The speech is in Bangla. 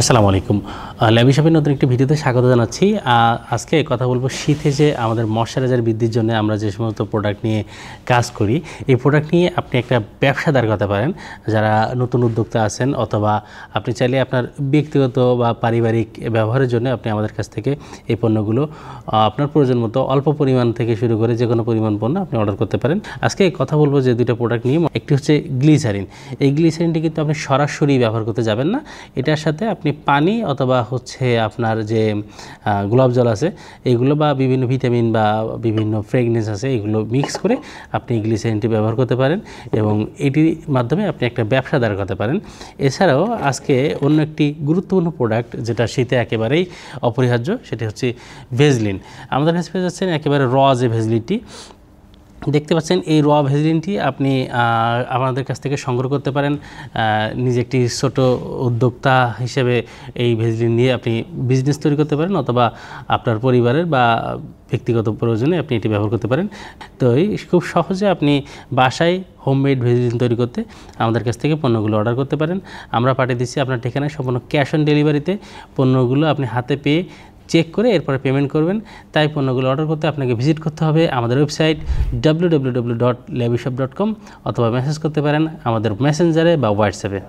আসসালামু আলাইকুম। ল্যাবি শপের নতুন একটি ভিডিওতে স্বাগত জানাচ্ছি। আজকে কথা বলবো শীতে যে আমাদের ময়শ্চারাইজার বৃদ্ধির জন্য আমরা যে সমস্ত প্রোডাক্ট নিয়ে কাজ করি, এই প্রোডাক্ট নিয়ে আপনি একটা ব্যবসা দাঁড় করাতে পারেন। যারা নতুন উদ্যোক্তা আছেন অথবা আপনি চাইলে আপনার ব্যক্তিগত বা পারিবারিক ব্যবহারের জন্য আপনি আমাদের কাছ থেকে এই পণ্যগুলো আপনার প্রয়োজন মতো অল্প পরিমাণ থেকে শুরু করে যে কোনো পরিমাণ পণ্য আপনি অর্ডার করতে পারেন। আজকে কথা বলবো যে দুটো প্রোডাক্ট নিয়ে। একটি হচ্ছে গ্লিসারিন। এই গ্লিসারিনটি কিন্তু আপনি সরাসরি ব্যবহার করতে যাবেন না, এটার সাথে আপনি পানি অথবা হচ্ছে আপনার যে গোলাপ জল আছে এইগুলো বা বিভিন্ন ভিটামিন বা বিভিন্ন ফ্রেগনেন্স আছে এগুলো মিক্স করে আপনি গ্লিসারিনটি ব্যবহার করতে পারেন এবং এটির মাধ্যমে আপনি একটা ব্যবসা দাঁড় করতে পারেন। এছাড়াও আজকে অন্য একটি গুরুত্বপূর্ণ প্রোডাক্ট যেটা শীতে একেবারেই অপরিহার্য, সেটি হচ্ছে ভেজলিন। আমাদের কাছে পেয়ে যাচ্ছেন একেবারে যে ভেজলিনটি দেখতে পাচ্ছেন। এই ভেজলিনটি আপনি আমাদের কাছ থেকে সংগ্রহ করতে পারেন। নিজে একটি ছোট উদ্যোক্তা হিসেবে এই ভেজলিন নিয়ে আপনি বিজনেস তৈরি করতে পারেন অথবা আপনার পরিবারের বা ব্যক্তিগত প্রয়োজনে আপনি এটি ব্যবহার করতে পারেন। তো খুব সহজে আপনি বাসায় হোমমেড ভেজলিন তৈরি করতে আমাদের কাছ থেকে পণ্যগুলো অর্ডার করতে পারেন। আমরা পাঠিয়ে দিচ্ছি আপনার ঠিকানায় সম্পূর্ণ ক্যাশ অন ডেলিভারিতে। পণ্যগুলো আপনি হাতে পেয়ে চেক করে এরপরে পেমেন্ট করবেন। তাই পণ্যগুলো অর্ডার করতে আপনাকে ভিজিট করতে হবে আমাদের ওয়েবসাইট www.labishop.com অথবা মেসেজ করতে পারেন আমাদের মেসেঞ্জারে বা হোয়াটসঅ্যাপে।